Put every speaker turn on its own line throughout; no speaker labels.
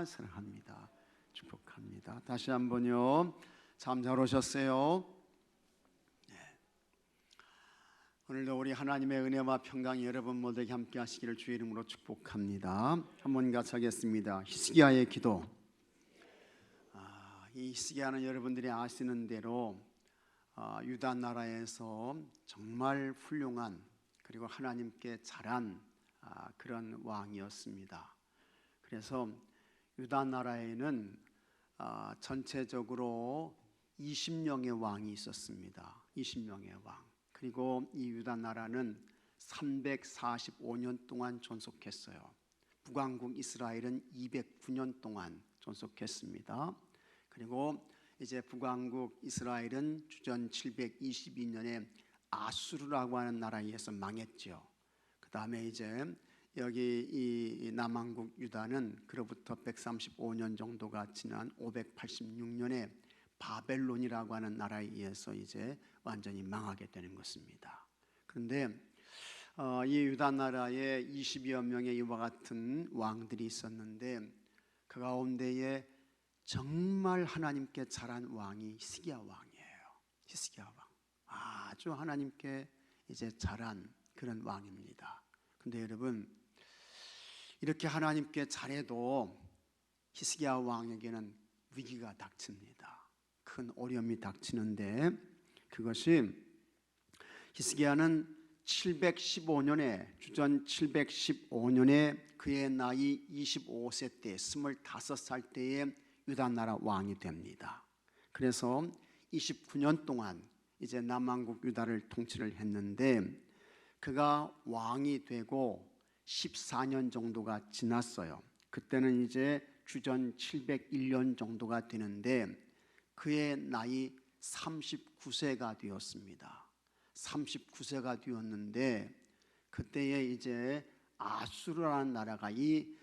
사랑합니다. 축복합니다. 다시 한번요. 참 잘 오셨어요. 네. 오늘도 우리 하나님의 은혜와 평강이 여러분 모두에게 함께 하시기를 주의 이름으로 축복합니다. 한번 같이 하겠습니다. 히스기야의 기도. 이 히스기야는 여러분들이 아시는 대로 유다 나라에서 정말 훌륭한 그리고 하나님께 잘한 그런 왕이었습니다. 그래서 유다 나라에는 전체적으로 20명의 왕이 있었습니다. 20명의 왕. 그리고 이 유다 나라는 345년 동안 존속했어요. 북왕국 이스라엘은 209년 동안 존속했습니다. 그리고 이제 북왕국 이스라엘은 주전 722년에 아수르라고 하는 나라에 의해서 망했죠. 그 다음에 이제 여기 이 남왕국 유다는 그로부터 135년 정도가 지난 586년에 바벨론이라고 하는 나라에 의해서 이제 완전히 망하게 되는 것입니다. 그런데 이 유다 나라에 20여 명의 이와 같은 왕들이 있었는데 그 가운데에 정말 하나님께 잘한 왕이 히스기야 왕이에요. 히스기야 왕. 아주 하나님께 이제 잘한 그런 왕입니다. 근데 여러분, 이렇게 하나님께 잘해도 히스기야 왕에게는 위기가 닥칩니다. 큰 어려움이 닥치는데 그것이 히스기야는 715년에 주전 715년에 그의 나이 25세 때 25살 때에 유다 나라 왕이 됩니다. 그래서 29년 동안 이제 남왕국 유다를 통치를 했는데 그가 왕이 되고 14년 정도가 지났어요. 그때는 이제 주전 701년 정도가 되는데 그의 나이 39세가 되었습니다. 39세가 되었는데 그때에 이제 아수르라는 나라가 이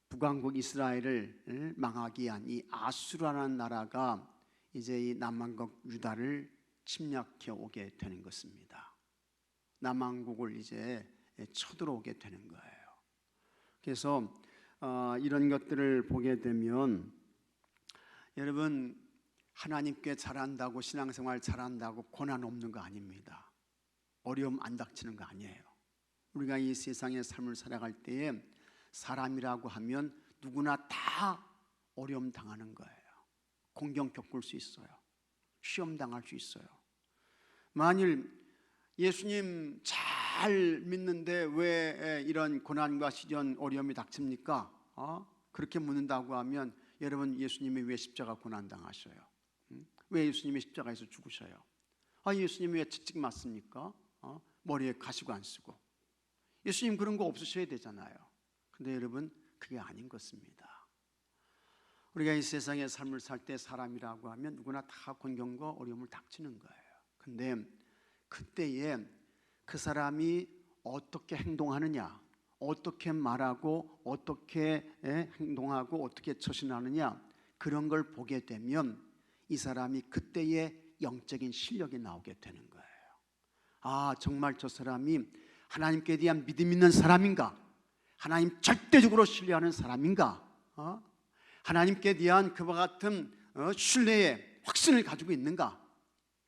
북왕국 이스라엘을 망하게 한 이 아수르라는 나라가 이제 이 남왕국 유다를 침략해 오게 되는 것입니다. 남왕국을 이제 쳐들어오게 되는 거예요. 그래서 이런 것들을 보게 되면 여러분, 하나님께 잘한다고 신앙생활 잘한다고 고난 없는 거 아닙니다. 어려움 안 닥치는 거 아니에요. 우리가 이 세상의 삶을 살아갈 때에 사람이라고 하면 누구나 다 어려움 당하는 거예요. 공경 겪을 수 있어요. 시험 당할 수 있어요. 만일 예수님 잘 믿는데 왜 이런 고난과 시련 어려움이 닥칩니까? 그렇게 묻는다고 하면 여러분, 예수님이 왜 십자가 고난 당하셔요? 왜 예수님이 십자가에서 죽으셔요? 예수님이 왜 채찍 맞습니까? 머리에 가시고 안 쓰고. 예수님 그런 거 없으셔야 되잖아요. 근데 여러분, 그게 아닌 것입니다. 우리가 이 세상의 삶을 살 때 사람이라고 하면 누구나 다 곤경과 어려움을 닥치는 거예요. 근데 그때에 그 사람이 어떻게 행동하느냐, 어떻게 말하고 어떻게 행동하고 어떻게 처신하느냐, 그런 걸 보게 되면 이 사람이 그때의 영적인 실력이 나오게 되는 거예요. 정말 저 사람이 하나님께 대한 믿음 있는 사람인가? 하나님 절대적으로 신뢰하는 사람인가? 하나님께 대한 그와 같은 신뢰의 확신을 가지고 있는가?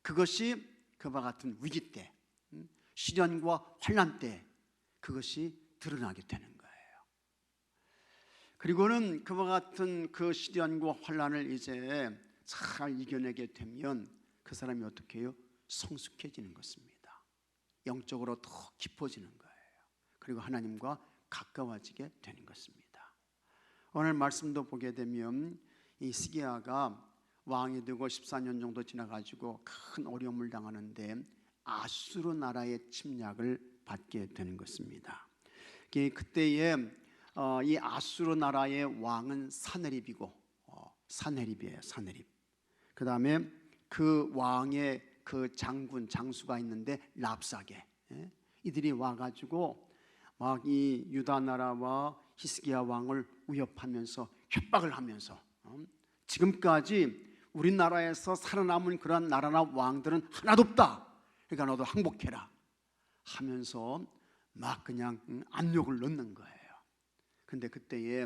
그것이 그와 같은 위기 때, 시련과 환난 때 그것이 드러나게 되는 거예요. 그리고는 그와 같은 그 시련과 환난을 이제 잘 이겨내게 되면 그 사람이 어떻게 해요? 성숙해지는 것입니다. 영적으로 더 깊어지는 거예요. 그리고 하나님과 가까워지게 되는 것입니다. 오늘 말씀도 보게 되면 이 히스기야가 왕이 되고 14년 정도 지나가지고 큰 어려움을 당하는데 아수르 나라의 침략을 받게 되는 것입니다. 그때에 이 아수르 나라의 왕은 사네립이고, 사네립이에요. 사네립. 그 다음에 그 왕의 그 장군, 장수가 있는데 랍사게. 이들이 와가지고 막 이 유다 나라와 히스기야 왕을 위협하면서 협박을 하면서 지금까지 우리나라에서 살아남은 그런 나라나 왕들은 하나도 없다. 그러니까 너도 항복해라 하면서 막 그냥 압력을 넣는 거예요. 근데 그때에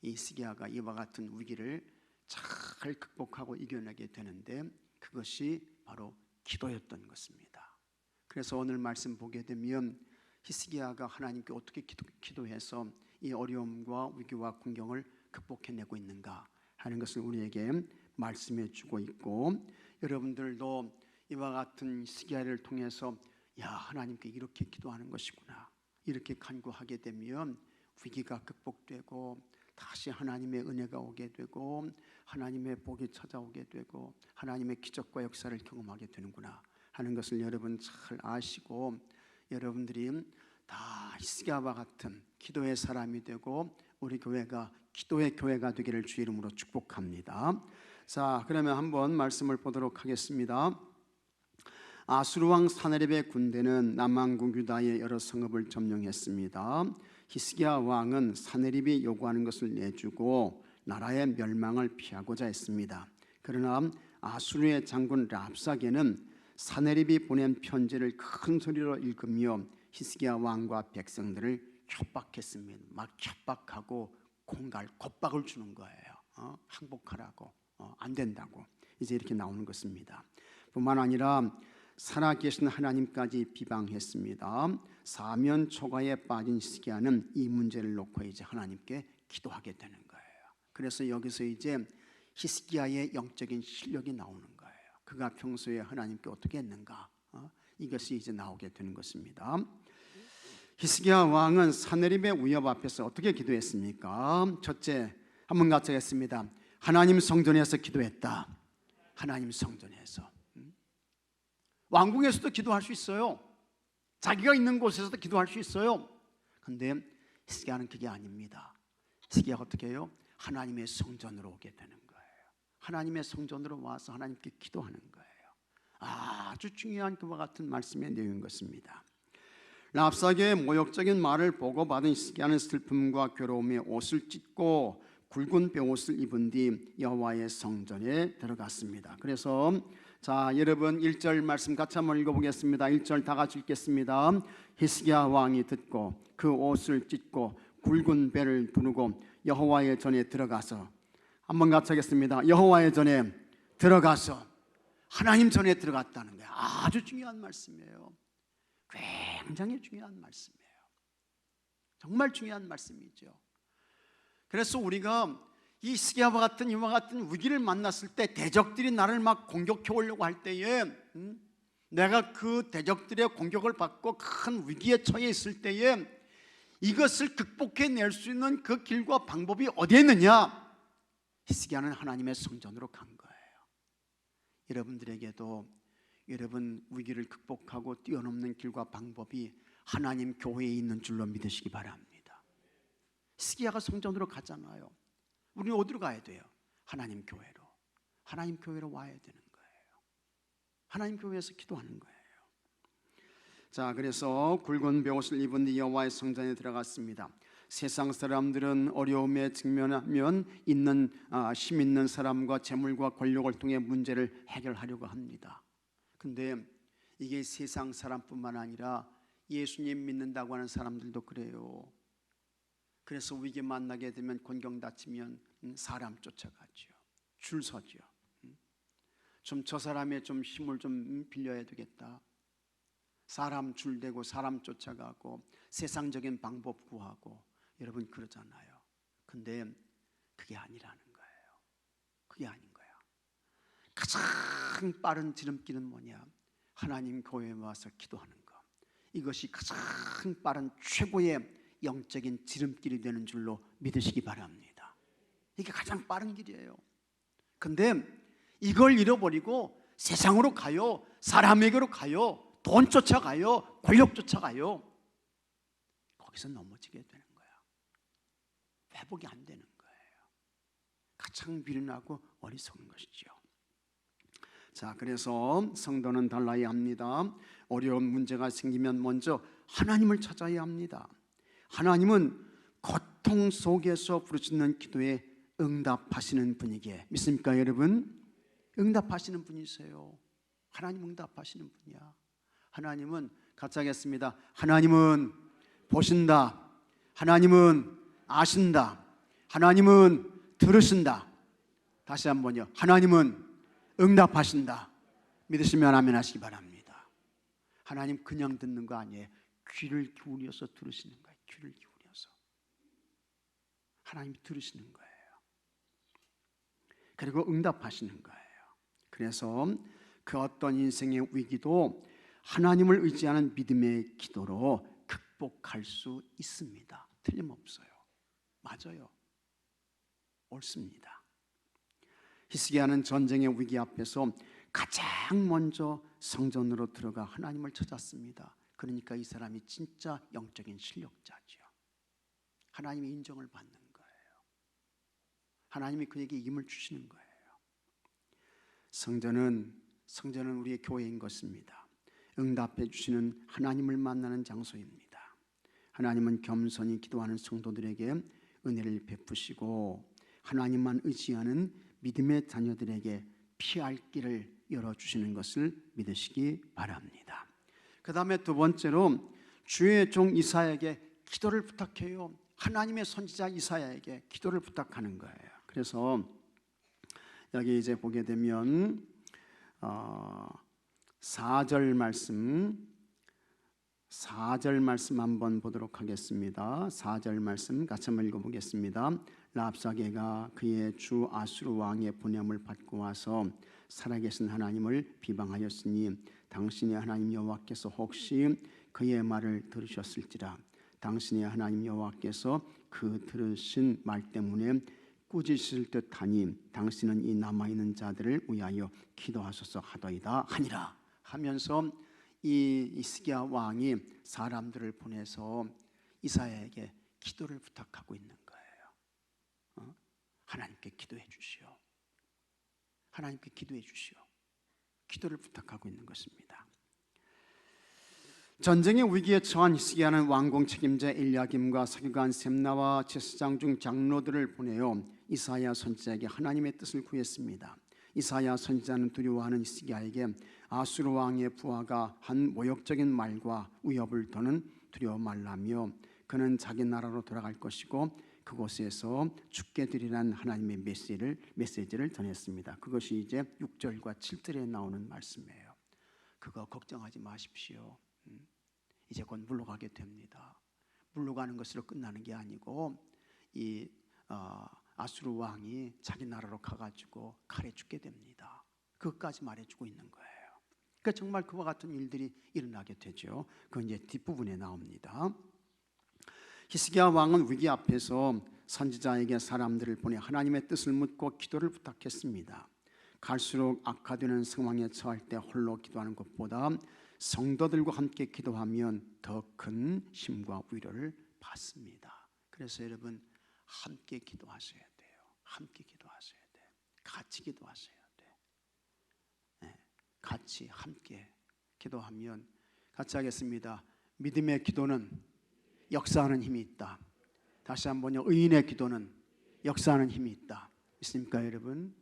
이 히스기야가 이와 같은 위기를 잘 극복하고 이겨내게 되는데 그것이 바로 기도였던 것입니다. 그래서 오늘 말씀 보게 되면 히스기야가 하나님께 어떻게 기도해서 이 어려움과 위기와 군경을 극복해내고 있는가 하는 것을 우리에게 말씀해 주고 있고, 여러분들도 이와 같은 히스기야를 통해서 야, 하나님께 이렇게 기도하는 것이구나, 이렇게 간구하게 되면 위기가 극복되고 다시 하나님의 은혜가 오게 되고 하나님의 복이 찾아오게 되고 하나님의 기적과 역사를 경험하게 되는구나 하는 것을 여러분 잘 아시고, 여러분들이 다 히스기야와 같은 기도의 사람이 되고 우리 교회가 기도의 교회가 되기를 주 이름으로 축복합니다. 자, 그러면 한번 말씀을 보도록 하겠습니다. 아수르 왕 사네립의 군대는 남왕국 유다의 여러 성읍을 점령했습니다. 히스기야 왕은 사네립이 요구하는 것을 내주고 나라의 멸망을 피하고자 했습니다. 그러나 아수르의 장군 랍사게는 사네립이 보낸 편지를 큰 소리로 읽으며 히스기야 왕과 백성들을 협박했습니다. 막 협박하고 겁박을 주는 거예요. 항복하라고, 안 된다고, 이제 이렇게 나오는 것입니다. 뿐만 아니라 살아계신 하나님까지 비방했습니다. 사면 초가에 빠진 히스기야는 이 문제를 놓고 이제 하나님께 기도하게 되는 거예요. 그래서 여기서 이제 히스기야의 영적인 실력이 나오는 거예요. 그가 평소에 하나님께 어떻게 했는가, 이것이 이제 나오게 되는 것입니다. 히스기야 왕은 사네립의 위협 앞에서 어떻게 기도했습니까? 첫째, 한번 같이 하겠습니다. 하나님 성전에서 기도했다. 하나님 성전에서. 왕궁에서도 기도할 수 있어요. 자기가 있는 곳에서도 기도할 수 있어요. 그런데 히스기야는 그게 아닙니다. 히스기야가 어떻게 해요? 하나님의 성전으로 오게 되는 거예요. 하나님의 성전으로 와서 하나님께 기도하는 거예요. 아주 중요한 그와 같은 말씀의 내용인 것입니다. 랍사게의 모욕적인 말을 보고 받은 히스기야는 슬픔과 괴로움에 옷을 찢고 굵은 베옷을 입은 뒤 여호와의 성전에 들어갔습니다. 그래서 자, 여러분 1절 말씀 같이 한번 읽어보겠습니다. 1절 다 같이 읽겠습니다. 히스기야 왕이 듣고 그 옷을 찢고 굵은 배를 두르고 여호와의 전에 들어가서, 한번 같이 하겠습니다. 여호와의 전에 들어가서, 하나님 전에 들어갔다는 거예요. 아주 중요한 말씀이에요. 굉장히 중요한 말씀이에요. 정말 중요한 말씀이죠. 그래서 우리가 이 히스기야와 같은 이와 같은 위기를 만났을 때 대적들이 나를 막 공격해 오려고 할 때에 내가 그 대적들의 공격을 받고 큰 위기에 처해 있을 때에 이것을 극복해낼 수 있는 그 길과 방법이 어디에 있느냐? 히스기야는 하나님의 성전으로 간 거예요. 여러분들에게도 여러분 위기를 극복하고 뛰어넘는 길과 방법이 하나님 교회에 있는 줄로 믿으시기 바랍니다. 히스기야가 성전으로 가잖아요. 우리는 어디로 가야 돼요? 하나님 교회로. 하나님 교회로 와야 되는 거예요. 하나님 교회에서 기도하는 거예요. 자, 그래서 굵은 베옷을 입은 뒤 여호와의 성전에 들어갔습니다. 세상 사람들은 어려움에 직면하면 힘 있는 사람과 재물과 권력을 통해 문제를 해결하려고 합니다. 근데 이게 세상 사람뿐만 아니라 예수님 믿는다고 하는 사람들도 그래요. 그래서 위기 만나게 되면 곤경 다치면 사람 쫓아가죠. 줄 서죠. 좀 저 사람의 좀 힘을 좀 빌려야 되겠다. 사람 줄 대고 사람 쫓아가고 세상적인 방법 구하고, 여러분 그러잖아요. 근데 그게 아니라는 거예요. 그게 아닌 거야. 가장 빠른 지름길은 뭐냐? 하나님 교회에 와서 기도하는 것. 이것이 가장 빠른 최고의 영적인 지름길이 되는 줄로 믿으시기 바랍니다. 이게 가장 빠른 길이에요. 근데 이걸 잃어버리고 세상으로 가요. 사람에게로 가요. 돈 쫓아가요. 권력 쫓아가요. 거기서 넘어지게 되는 거야. 회복이 안 되는 거예요. 가장 미련하고 어리석은 것이죠. 자, 그래서 성도는 달라야 합니다. 어려운 문제가 생기면 먼저 하나님을 찾아야 합니다. 하나님은 고통 속에서 부르짖는 기도에 응답하시는 분이기에, 믿습니까 여러분? 응답하시는 분이세요. 하나님 응답하시는 분이야. 하나님은 같이 하겠습니다. 하나님은 보신다. 하나님은 아신다. 하나님은 들으신다. 다시 한번요. 하나님은 응답하신다. 믿으시면 아멘 하시기 바랍니다. 하나님 그냥 듣는 거 아니에요. 귀를 기울여서 들으시는 거예요. 귀를 기울여서. 하나님이 들으시는 거예요. 그리고 응답하시는 거예요. 그래서 그 어떤 인생의 위기도 하나님을 의지하는 믿음의 기도로 극복할 수 있습니다. 틀림없어요. 맞아요. 옳습니다. 히스기야는 전쟁의 위기 앞에서 가장 먼저 성전으로 들어가 하나님을 찾았습니다. 그러니까 이 사람이 진짜 영적인 실력자죠. 하나님의 인정을 받는 거예요. 하나님이 그에게 힘을 주시는 거예요. 성전은 우리의 교회인 것입니다. 응답해 주시는 하나님을 만나는 장소입니다. 하나님은 겸손히 기도하는 성도들에게 은혜를 베푸시고 하나님만 의지하는 믿음의 자녀들에게 피할 길을 열어주시는 것을 믿으시기 바랍니다. 그 다음에 두 번째로 주의 종 이사야에게 기도를 부탁해요. 하나님의 선지자 이사야에게 기도를 부탁하는 거예요. 그래서 여기 이제 보게 되면 4절 말씀 한번 보도록 하겠습니다. 4절 말씀 같이 한번 읽어보겠습니다. 랍사게가 그의 주 아수르 왕의 보냄을 받고 와서 살아계신 하나님을 비방하였으니 당신의 하나님 여호와께서 혹시 그의 말을 들으셨을지라. 당신의 하나님 여호와께서 그 들으신 말 때문에 꾸짖으실 듯하니 당신은 이 남아있는 자들을 위하여 기도하소서 하더이다 하니라 하면서 이 히스기야 왕이 사람들을 보내서 이사야에게 기도를 부탁하고 있는 거예요. 하나님께 기도해 주시오. 하나님께 기도해 주시오. 기도를 부탁하고 있는 것입니다. 전쟁의 위기에 처한 히스기야는 왕궁 책임자 엘야김과 서기관 셈나와 제사장 중 장로들을 보내어 이사야 선지자에게 하나님의 뜻을 구했습니다. 이사야 선지자는 두려워하는 히스기야에게 아수르 왕의 부하가 한 모욕적인 말과 위협을 더는 두려워 말라며 그는 자기 나라로 돌아갈 것이고 그곳에서 죽게 되리라는 하나님의 메시지를 전했습니다. 그것이 이제 6절과 7절에 나오는 말씀이에요. 그거 걱정하지 마십시오. 이제 곧 물러가게 됩니다. 물러가는 것으로 끝나는 게 아니고 이 아수르 왕이 자기 나라로 가가지고 칼에 죽게 됩니다. 그것까지 말해주고 있는 거예요. 그러니까 정말 그와 같은 일들이 일어나게 되죠. 그건 이제 뒷부분에 나옵니다. 히스기야 왕은 위기 앞에서 선지자에게 사람들을 보내 하나님의 뜻을 묻고 기도를 부탁했습니다. 갈수록 악화되는 상황에 처할 때 홀로 기도하는 것보다 성도들과 함께 기도하면 더 큰 힘과 위로를 받습니다. 그래서 여러분 함께 기도하셔야 돼요. 함께 기도하셔야 돼요. 같이 기도하셔야 돼요. 네, 같이 함께 기도하면 같이 하겠습니다. 믿음의 기도는 역사하는 힘이 있다. 다시 한번요. 의인의 기도는 역사하는 힘이 있다. 있습니까 여러분?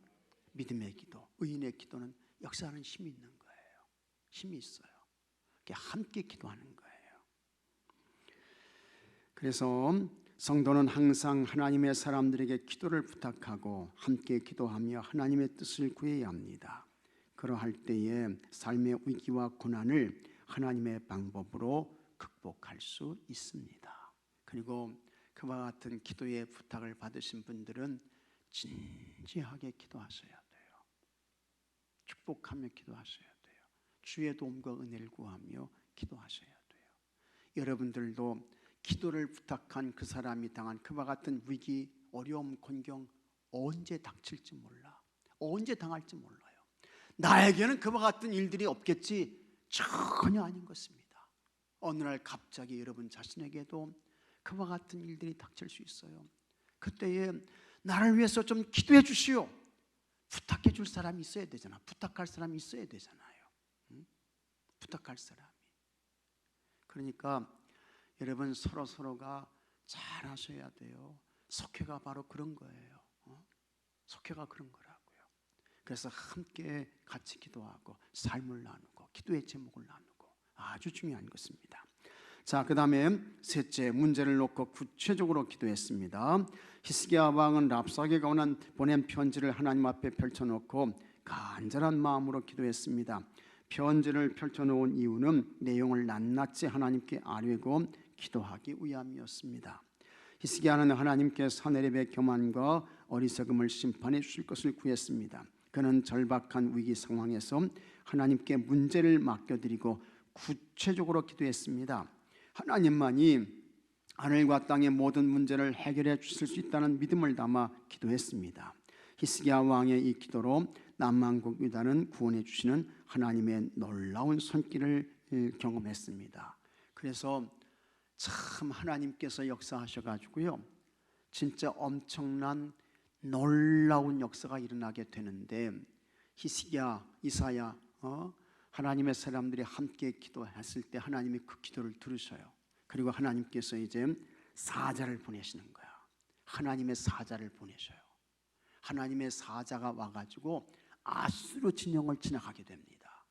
믿음의 기도, 의인의 기도는 역사하는 힘이 있는 거예요. 힘이 있어요. 함께 기도하는 거예요. 그래서 성도는 항상 하나님의 사람들에게 기도를 부탁하고 함께 기도하며 하나님의 뜻을 구해야 합니다. 그러할 때에 삶의 위기와 고난을 하나님의 방법으로 극복할 수 있습니다. 그리고 그와 같은 기도의 부탁을 받으신 분들은 진지하게 기도하셔야 돼요. 축복하며 기도하셔야 돼요. 주의 도움과 은혜를 구하며 기도하셔야 돼요. 여러분들도 기도를 부탁한 그 사람이 당한 그와 같은 위기, 어려움, 곤경 언제 닥칠지 몰라. 언제 당할지 몰라요. 나에게는 그와 같은 일들이 없겠지. 전혀 아닌 것입니다. 어느 날 갑자기 여러분 자신에게도 그와 같은 일들이 닥칠 수 있어요. 그때에 나를 위해서 좀 기도해 주시오. 부탁해 줄 사람이 있어야 되잖아. 부탁할 사람이 있어야 되잖아요. 부탁할 사람이. 그러니까 여러분 서로가 잘 하셔야 돼요. 속회가 바로 그런 거예요. 속회가 그런 거라고요. 그래서 함께 같이 기도하고 삶을 나누고 기도의 제목을 나누고 아주 중요한 것입니다. 자, 그 다음에 셋째, 문제를 놓고 구체적으로 기도했습니다. 히스기야 왕은 랍사게가 보낸 편지를 하나님 앞에 펼쳐놓고 간절한 마음으로 기도했습니다. 편지를 펼쳐놓은 이유는 내용을 낱낱이 하나님께 아뢰고 기도하기 위함이었습니다. 히스기야는 하나님께 사내립의 교만과 어리석음을 심판해 주실 것을 구했습니다. 그는 절박한 위기 상황에서 하나님께 문제를 맡겨드리고 구체적으로 기도했습니다. 하나님만이 하늘과 땅의 모든 문제를 해결해 주실 수 있다는 믿음을 담아 기도했습니다. 히스기야 왕의 이 기도로 남한국 유다는 구원해 주시는 하나님의 놀라운 손길을 경험했습니다. 그래서 참 하나님께서 역사하셔가지고요, 진짜 엄청난 놀라운 역사가 일어나게 되는데, 히스기야, 이사야, 하나님의 사람들이 함께 기도했을 때 하나님이 그 기도를 들으셔요. 그리고 하나님께서 이제 사자를 보내시는 거야. 하나님의 사자를 보내셔요. 하나님의 사자가 와가지고 아수르 진영을 지나가게 됩니다.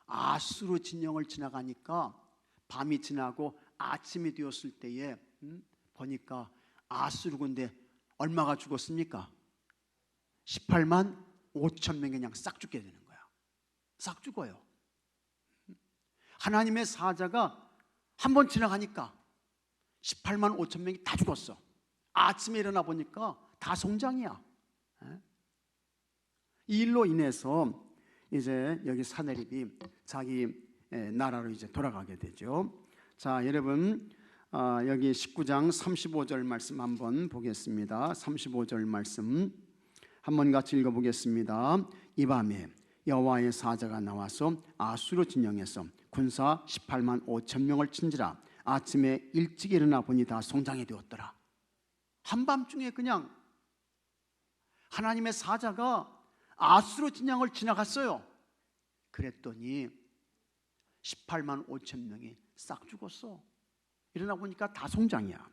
아수르 진영을 지나가니까 밤이 지나고 아침이 되었을 때에 보니까 아수르 군대 얼마가 죽었습니까? 18만 5천 명이 그냥 싹 죽게 되는 거야. 싹 죽어요. 하나님의 사자가 한 번 지나가니까 18만 5천 명이 다 죽었어. 아침에 일어나 보니까 다 송장이야. 이 일로 인해서 이제 여기 사내립이 자기 나라로 이제 돌아가게 되죠. 자, 여러분, 여기 19장 35절 말씀 한번 보겠습니다. 35절 말씀 한번 같이 읽어보겠습니다. 이 밤에 여호와의 사자가 나와서 아수르 진영에서 군사 18만 5천 명을 친지라. 아침에 일찍 일어나 보니 다 송장이 되었더라. 한밤중에 그냥 하나님의 사자가 아수르 진영을 지나갔어요. 그랬더니 18만 5천 명이 싹 죽었어. 일어나 보니까 다 송장이야.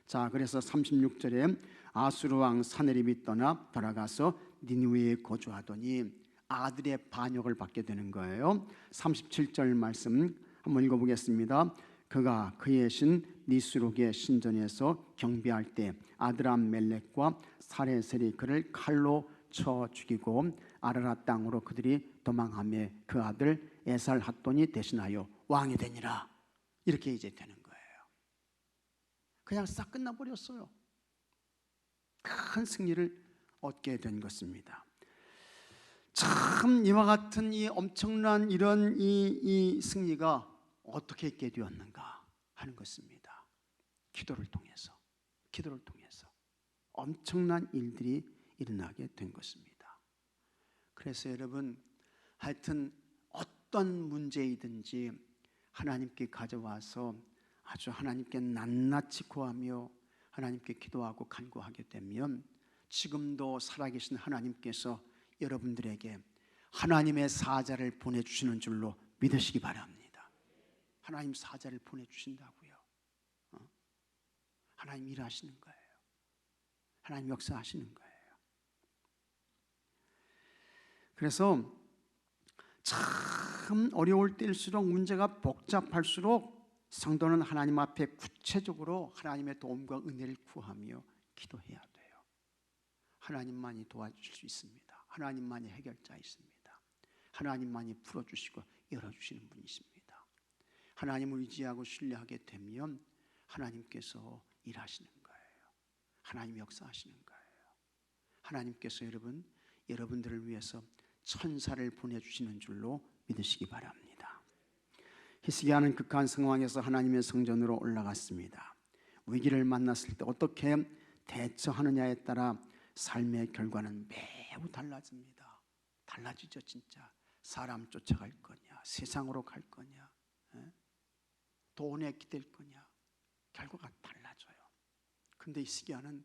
자, 그래서 36절에 아수르 왕 사네립이 떠나 돌아가서 니느웨에 거주하더니 아들의 반역을 받게 되는 거예요. 37절 말씀 한번 읽어보겠습니다. 그가 그의 신 니스록의 신전에서 경배할 때 아드람멜렉과 사레셀이 그를 칼로 쳐 죽이고 아라라 땅으로 그들이 도망하며 그 아들 에살핫돈이 대신하여 왕이 되니라. 이렇게 이제 되는 거예요. 그냥 싹 끝나버렸어요. 큰 승리를 얻게 된 것입니다. 참 이와 같은 이 엄청난 이런 이 승리가 어떻게 있게 되었는가 하는 것입니다. 기도를 통해서 엄청난 일들이 일어나게 된 것입니다. 그래서 여러분, 하여튼 어떤 문제이든지 하나님께 가져와서 아주 하나님께 낱낱이 구하며 하나님께 기도하고 간구하게 되면 지금도 살아계신 하나님께서 여러분들에게 하나님의 사자를 보내주시는 줄로 믿으시기 바랍니다. 하나님 사자를 보내주신다고요. 하나님 일하시는 거예요. 하나님 역사하시는 거예요. 그래서 참 어려울 때일수록, 문제가 복잡할수록 성도는 하나님 앞에 구체적으로 하나님의 도움과 은혜를 구하며 기도해야 돼요. 하나님만이 도와주실 수 있습니다. 하나님만이 해결자이십니다. 하나님만이 풀어주시고 열어주시는 분이십니다. 하나님을 의지하고 신뢰하게 되면 하나님께서 일하시는 거예요. 하나님 역사하시는 거예요. 하나님께서 여러분들을 위해서 천사를 보내주시는 줄로 믿으시기 바랍니다. 히스기야는 극한 상황에서 하나님의 성전으로 올라갔습니다. 위기를 만났을 때 어떻게 대처하느냐에 따라 삶의 결과는 매우 달라집니다. 달라지죠. 진짜 사람 쫓아갈 거냐, 세상으로 갈 거냐, 돈에 기댈 거냐, 결과가 달라져요. 근데 히스기야는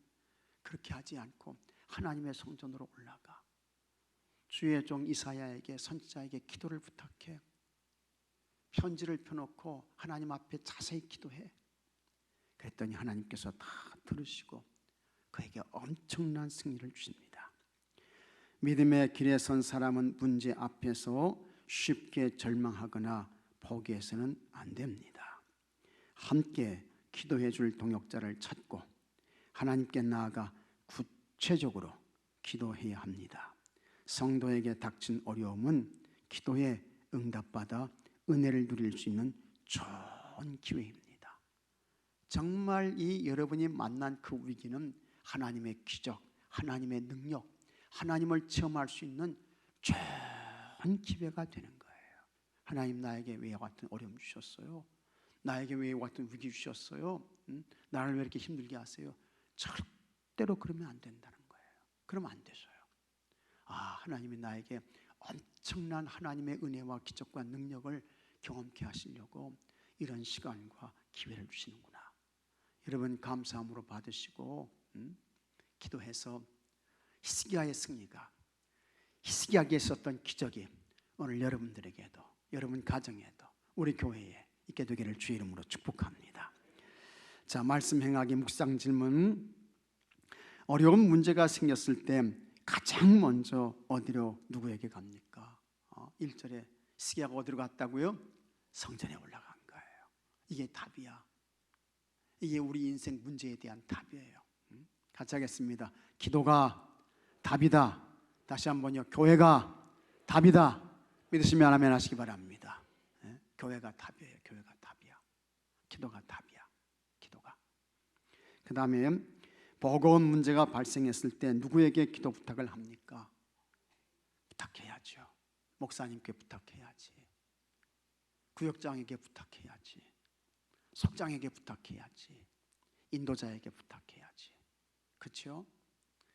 그렇게 하지 않고 하나님의 성전으로 올라가 주의 종 이사야에게, 선지자에게 기도를 부탁해. 편지를 펴놓고 하나님 앞에 자세히 기도해. 그랬더니 하나님께서 다 들으시고 그에게 엄청난 승리를 주십니다. 믿음의 길에 선 사람은 문제 앞에서 쉽게 절망하거나 포기해서는 안 됩니다. 함께 기도해 줄 동역자를 찾고 하나님께 나아가 구체적으로 기도해야 합니다. 성도에게 닥친 어려움은 기도에 응답받아 은혜를 누릴 수 있는 좋은 기회입니다. 정말 이 여러분이 만난 그 위기는 하나님의 기적, 하나님의 능력, 하나님을 체험할 수 있는 좋은 기회가 되는 거예요. 하나님 나에게 왜 같은 어려움 주셨어요? 나에게 왜 같은 위기 주셨어요? 나를 왜 이렇게 힘들게 하세요? 절대로 그러면 안 된다는 거예요. 그러면 안 되셔요. 하나님이 나에게 엄청난 하나님의 은혜와 기적과 능력을 경험케 하시려고 이런 시간과 기회를 주시는구나. 여러분 감사함으로 받으시고 기도해서 히스기야의 승리가, 히스기야에게 있었던 기적이 오늘 여러분들에게도, 여러분 가정에도, 우리 교회에 있게 되기를 주의 이름으로 축복합니다. 자, 말씀 행하기 묵상 질문. 어려운 문제가 생겼을 때 가장 먼저 어디로, 누구에게 갑니까? 1절에 히스기야가 어디로 갔다고요? 성전에 올라간 거예요. 이게 답이야. 이게 우리 인생 문제에 대한 답이에요. 같이 하겠습니다. 기도가 답이다. 다시 한번요. 교회가 답이다. 믿으시면 아멘 하시기 바랍니다. 교회가 답이에요. 교회가 답이야. 기도가 답이야. 기도가. 그 다음에 버거운 문제가 발생했을 때 누구에게 기도 부탁을 합니까? 부탁해야죠. 목사님께 부탁해야지. 구역장에게 부탁해야지. 속장에게 부탁해야지. 인도자에게 부탁해야지. 그렇죠?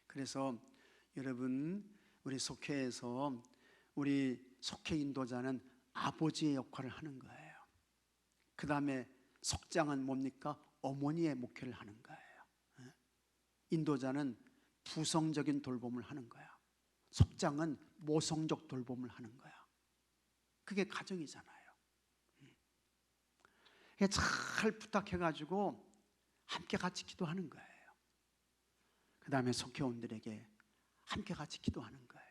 그래서 여러분, 우리 속회에서 우리 속회 인도자는 아버지의 역할을 하는 거예요. 그 다음에 속장은 뭡니까? 어머니의 목회를 하는 거예요. 인도자는 부성적인 돌봄을 하는 거야. 속장은 모성적 돌봄을 하는 거야. 그게 가정이잖아요. 잘 부탁해가지고 함께 같이 기도하는 거예요. 그 다음에 속회원들에게 함께 같이 기도하는 거예요.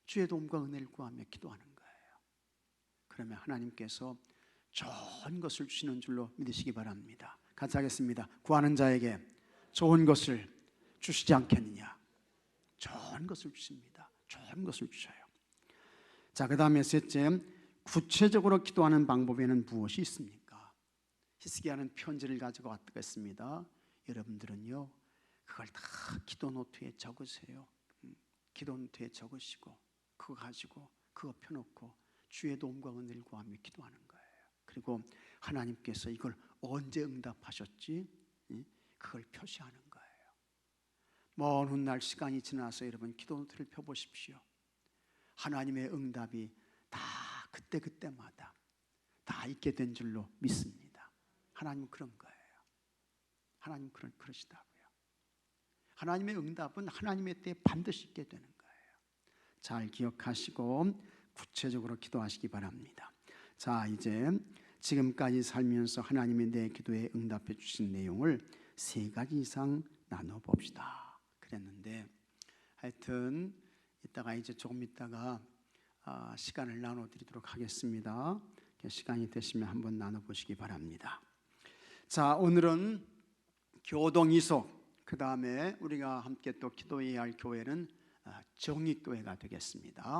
주의 도움과 은혜를 구하며 기도하는 거예요. 그러면 하나님께서 좋은 것을 주시는 줄로 믿으시기 바랍니다. 같이 하겠습니다. 구하는 자에게 좋은 것을 주시지 않겠느냐? 좋은 것을 주십니다. 좋은 것을 주셔요. 자, 그 다음에 셋째, 구체적으로 기도하는 방법에는 무엇이 있습니까? 히스기야는 편지를 가지고 왔겠습니다. 여러분들은요, 그걸 다 기도 노트에 적으세요. 기도 노트에 적으시고 그거 가지고 그거 펴놓고 주의 도움과 은혜를 구하며 기도하는 거예요. 그리고 하나님께서 이걸 언제 응답하셨지? 그걸 표시하는 거예요. 먼 훗날 시간이 지나서 여러분 기도 노트를 펴보십시오. 하나님의 응답이 다 그때그때마다 다 있게 된 줄로 믿습니다. 하나님은 그런 거예요. 하나님은 그러시다고요. 하나님의 응답은 하나님의 때에 반드시 있게 되는 거예요. 잘 기억하시고 구체적으로 기도하시기 바랍니다. 자, 이제 지금까지 살면서 하나님이 내 기도에 응답해 주신 내용을 3가지 이상 나눠봅시다 그랬는데, 하여튼 이따가 이제 조금 있다가 시간을 나눠드리도록 하겠습니다. 시간이 되시면 한번 나눠보시기 바랍니다. 자, 오늘은 교동이속, 그 다음에 우리가 함께 또 기도해야 할 교회는 정의교회가 되겠습니다.